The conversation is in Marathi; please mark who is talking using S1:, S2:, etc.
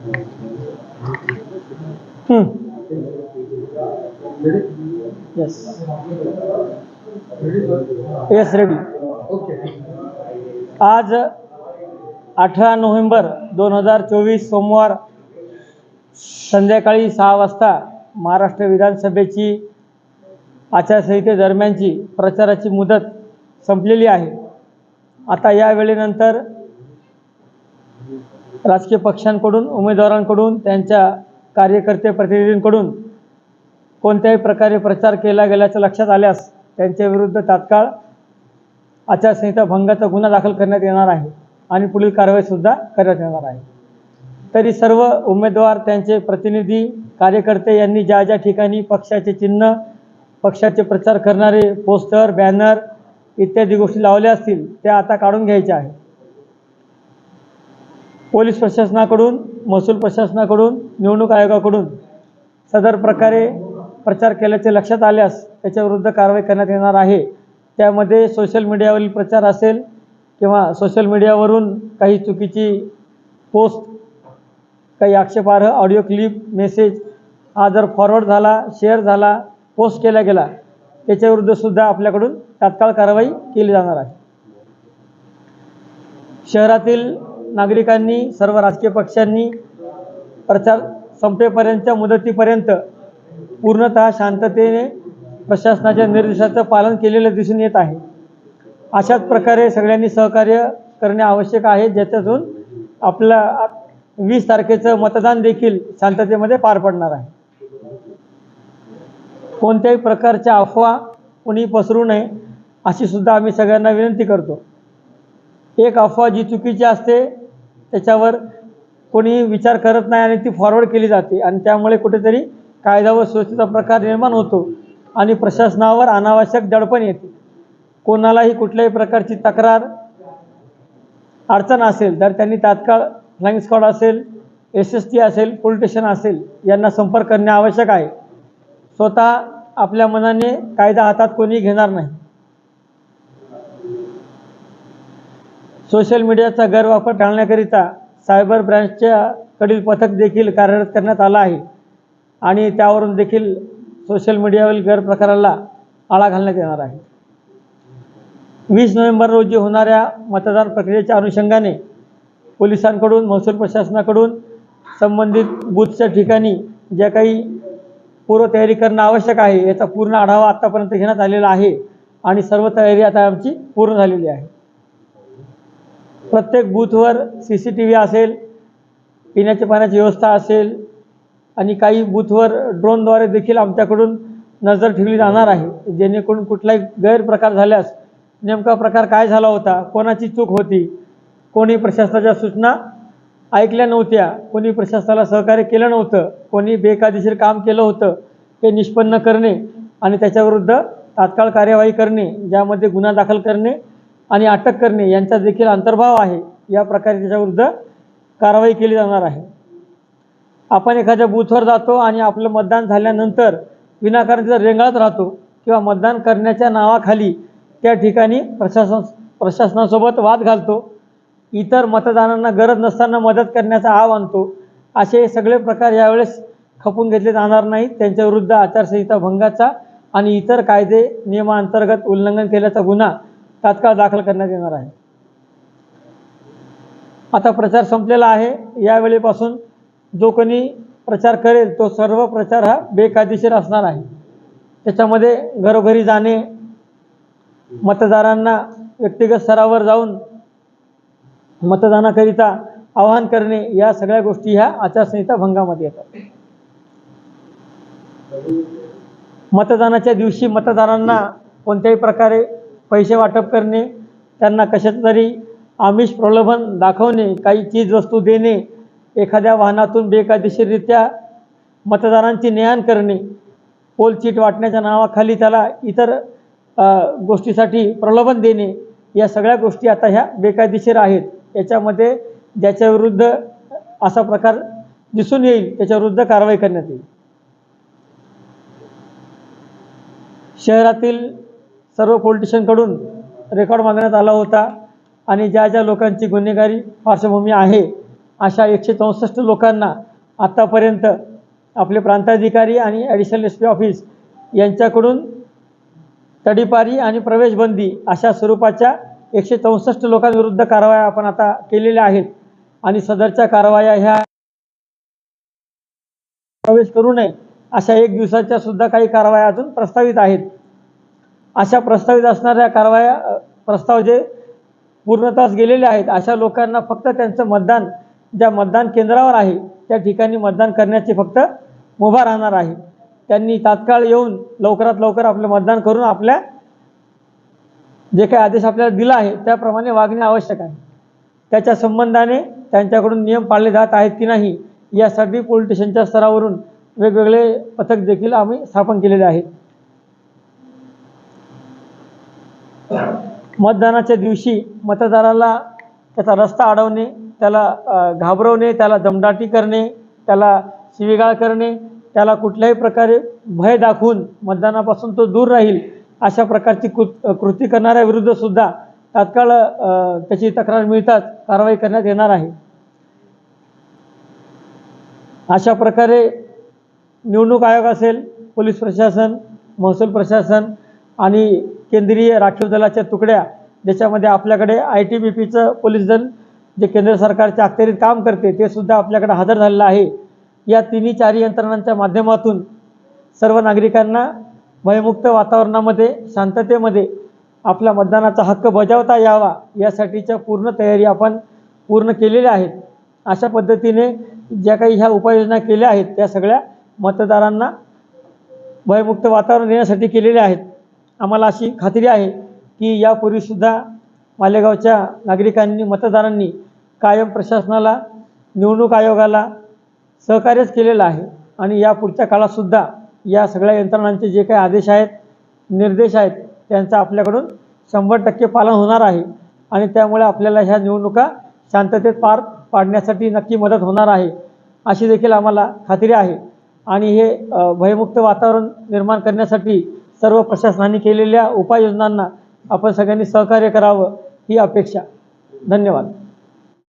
S1: Yes yes ready. आज 18 नोव्हेंबर 2024 सोमवार संध्याकाळी 6 वाजता महाराष्ट्र विधानसभेची आचारसंहितेदरम्यानची प्रचाराची मुदत संपलेली आहे. आता या वेळेनंतर राजकीय पक्षांकडून, उमेदवारांकडून, त्यांच्या कार्यकर्ते प्रतिनिधींकडून कोणत्याही प्रकारे प्रचार केला गेल्याचं लक्षात आल्यास त्यांच्या विरुद्ध तात्काळ आचारसंहिता भंगाचा गुन्हा दाखल करण्यात येणार आहे आणि पुढील कारवाईसुद्धा करण्यात येणार आहे. तरी सर्व उमेदवार, त्यांचे प्रतिनिधी, कार्यकर्ते यांनी ज्या ज्या ठिकाणी पक्षाचे चिन्ह, पक्षाचे प्रचार करणारे पोस्टर, बॅनर इत्यादी गोष्टी लावल्या असतील त्या आता काढून घ्यायच्या आहेत. पोलीस प्रशासनाकडून, महसूल प्रशासनाकडून, निवडणूक आयोगाकडून सदर प्रकारे प्रचार केल्याचे लक्षात आल्यास त्याच्याविरुद्ध कारवाई करण्यात येणार आहे. त्यामध्ये सोशल मीडियावरील प्रचार असेल किंवा सोशल मीडियावरून काही चुकीची पोस्ट, काही आक्षेपार्ह ऑडिओ क्लिप, मेसेज हा जर फॉरवर्ड झाला, शेअर झाला, पोस्ट केला गेला त्याच्याविरुद्धसुद्धा आपल्याकडून तात्काळ कारवाई केली जाणार आहे. शहरातील नागरिकांनी, सर्व राजकीय पक्षांनी प्रचार संपेपर्यंतच्या मुदतीपर्यंत पूर्णतः शांततेने प्रशासनाच्या निर्देशाचं पालन केलेलं दिसून येत आहे. अशाच प्रकारे सगळ्यांनी सहकार्य करणे आवश्यक आहे, ज्याच्यातून आपला 20 तारखेचं मतदान देखील शांततेमध्ये पार पडणार आहे. कोणत्याही प्रकारच्या अफवा कोणी पसरू नये अशी सुद्धा आम्ही सगळ्यांना विनंती करतो. एक अफवा जी चुकीची असते त्याच्यावर कोणी विचार करत नाही आणि ती फॉरवर्ड केली जाते आणि त्यामुळे कुठेतरी कायदा व सुव्यवस्थेचा प्रकार निर्माण होतो आणि प्रशासनावर अनावश्यक दडपण येते. कोणालाही कुठल्याही प्रकारची तक्रार, अडचण असेल तर त्यांनी तात्काळ फ्लाइंग स्क्वॉड असेल, SST असेल, पोलीस स्टेशन असेल यांना संपर्क करणे आवश्यक आहे. स्वतः आपल्या मनाने कायदा हातात कोणी घेणार नाही. सोशल मीडियाचा गैरवापर टाळण्याकरिता सायबर ब्रांचच्या कडील पथक देखील कार्यरत करण्यात आला आहे आणि त्यावरून देखील सोशल मीडियावरील गैरप्रकाराला आळा घालण्यात येणार आहे. 20 नोव्हेंबर रोजी होणाऱ्या मतदान प्रक्रियेच्या अनुषंगाने पोलिसांकडून, महसूल प्रशासनाकडून संबंधित बूथच्या ठिकाणी ज्या काही पूर्वतयारी करणं आवश्यक आहे याचा पूर्ण आढावा आत्तापर्यंत घेण्यात आलेला आहे आणि सर्व तयारी आता आमची पूर्ण झालेली आहे. प्रत्येक बूथवर CCTV असेल, पिण्याच्या पाण्याची व्यवस्था असेल आणि काही बूथवर ड्रोनद्वारे देखील आमच्याकडून नजर ठेवली जाणार आहे, जेणेकरून कुठलाही गैरप्रकार झाल्यास नेमका प्रकार काय झाला होता, कोणाची चूक होती, कोणी प्रशासनाच्या सूचना ऐकल्या नव्हत्या, कोणी प्रशासनाला सहकार्य केलं नव्हतं, कोणी बेकायदेशीर काम केलं होतं हे निष्पन्न करणे आणि त्याच्याविरुद्ध तात्काळ कार्यवाही करणे, ज्यामध्ये गुन्हा दाखल करणे आणि अटक करणे यांचा देखील अंतर्भाव आहे. या प्रकारे त्याच्याविरुद्ध कारवाई केली जाणार आहे. आपण एखाद्या बूथवर जातो आणि आपलं मतदान झाल्यानंतर विनाकारण जर रेंगाळत राहतो किंवा मतदान करण्याच्या नावाखाली त्या ठिकाणी प्रशासनासोबत वाद घालतो, इतर मतदारांना गरज नसताना मदत करण्याचा आव आणतो, असे सगळे प्रकार यावेळेस खपून घेतले जाणार नाहीत. त्यांच्याविरुद्ध आचारसंहिता भंगाचा आणि इतर कायदे नियमांतर्गत उल्लंघन केल्याचा गुन्हा तात्काळ दाखल करण्यात येणार आहे. आता प्रचार संपलेला आहे. यावेळेपासून जो कोणी प्रचार करेल तो सर्व प्रचार हा बेकायदेशीर असणार आहे. त्याच्यामध्ये घरोघरी जाणे, मतदारांना व्यक्तिगत स्तरावर जाऊन मतदानाकरिता आवाहन करणे या सगळ्या गोष्टी ह्या आचारसंहिता भंगामध्ये येतात. मतदानाच्या दिवशी मतदारांना कोणत्याही प्रकारे पैसे वाटप करणे, त्यांना कशाचं तरी आमिष प्रलोभन दाखवणे, काही चीजवस्तू देणे, एखाद्या वाहनातून बेकायदेशीररित्या मतदारांची ने-आण करणे, पोल चीट वाटण्याच्या नावाखाली त्याला इतर गोष्टीसाठी प्रलोभन देणे, या सगळ्या गोष्टी आता ह्या बेकायदेशीर आहेत. याच्यामध्ये ज्याच्याविरुद्ध असा प्रकार दिसून येईल त्याच्याविरुद्ध कारवाई करण्यात येईल. शहरातील सर्व पोलीस स्टेशनकडून रेकॉर्ड मागण्यात आला होता आणि ज्या ज्या लोकांची गुन्हेगारी पार्श्वभूमी आहे अशा 164 लोकांना आत्तापर्यंत आपले प्रांताधिकारी आणि ॲडिशनल SP ऑफिस यांच्याकडून तडीपारी आणि प्रवेशबंदी अशा स्वरूपाच्या 164 लोकांविरुद्ध कारवाया आपण आता केलेल्या आहेत आणि सदरच्या कारवाया ह्या प्रवेश करू नये अशा 1 दिवसाच्या सुद्धा काही कारवाया अजून प्रस्तावित आहेत. अशा प्रस्तावित असणाऱ्या कारवाया प्रस्ताव जे पूर्णतःच गेलेले आहेत अशा लोकांना फक्त त्यांचं मतदान ज्या मतदान केंद्रावर आहे त्या ठिकाणी मतदान करण्याची फक्त मुभा राहणार आहे. त्यांनी तात्काळ येऊन लवकरात लवकर आपलं मतदान करून आपल्या जे काही आदेश आपल्याला दिला आहे त्याप्रमाणे वागणे आवश्यक आहे. त्याच्या संबंधाने त्यांच्याकडून नियम पाळले जात आहेत की नाही यासाठी पोलीस स्टेशनच्या स्तरावरून वेगवेगळे पथक देखील आम्ही स्थापन केलेले आहेत. मतदानाच्या दिवशी मतदाराला त्याचा रस्ता अडवणे, त्याला घाबरवणे, त्याला दमदाटी करणे, त्याला शिवीगाळ करणे, त्याला कुठल्याही प्रकारे भय दाखवून मतदानापासून तो दूर राहील अशा प्रकारची कृती करणाऱ्या विरुद्ध सुद्धा तात्काळ त्याची तक्रार मिळताच कारवाई करण्यात येणार आहे. अशा प्रकारे निवडणूक आयोग असेल, पोलीस प्रशासन, महसूल प्रशासन आणि केंद्रीय राखीव दलाच्या तुकड्या ज्याच्यामध्ये आपल्याकडे ITBPचं पोलीस दल जे केंद्र सरकारच्या अखत्यारीत काम करते ते सुद्धा आपल्याकडे हजर झालेलं आहे. या तिन्ही चारही यंत्रणांच्या माध्यमातून सर्व नागरिकांना भयमुक्त वातावरणामध्ये शांततेमध्ये आपला मतदानाचा हक्क बजावता यावा यासाठीच्या पूर्ण तयारी आपण पूर्ण केलेल्या आहेत. अशा पद्धतीने ज्या काही ह्या उपाययोजना केल्या आहेत त्या सगळ्या मतदारांना भयमुक्त वातावरण देण्यासाठी केलेल्या आहेत. आम्हाला अशी खात्री आहे की यापूर्वीसुद्धा मालेगावच्या नागरिकांनी मतदारांनी कायम प्रशासनाला निवडणूक आयोगाला सहकार्यच केलेलं आहे आणि यापुढच्या काळातसुद्धा या सगळ्या यंत्रणांचे जे काही आदेश आहेत निर्देश आहेत त्यांचं आपल्याकडून 100% पालन होणार आहे आणि त्यामुळे आपल्याला ह्या निवडणुका शांततेत पार पाडण्यासाठी नक्की मदत होणार आहे अशी देखील आम्हाला खात्री आहे. आणि हे भयमुक्त वातावरण निर्माण करण्यासाठी सर्व प्रशासनाने केलेल्या उपाययोजनांना आपण सगळ्यांनी सहकार्य करावं ही अपेक्षा. धन्यवाद.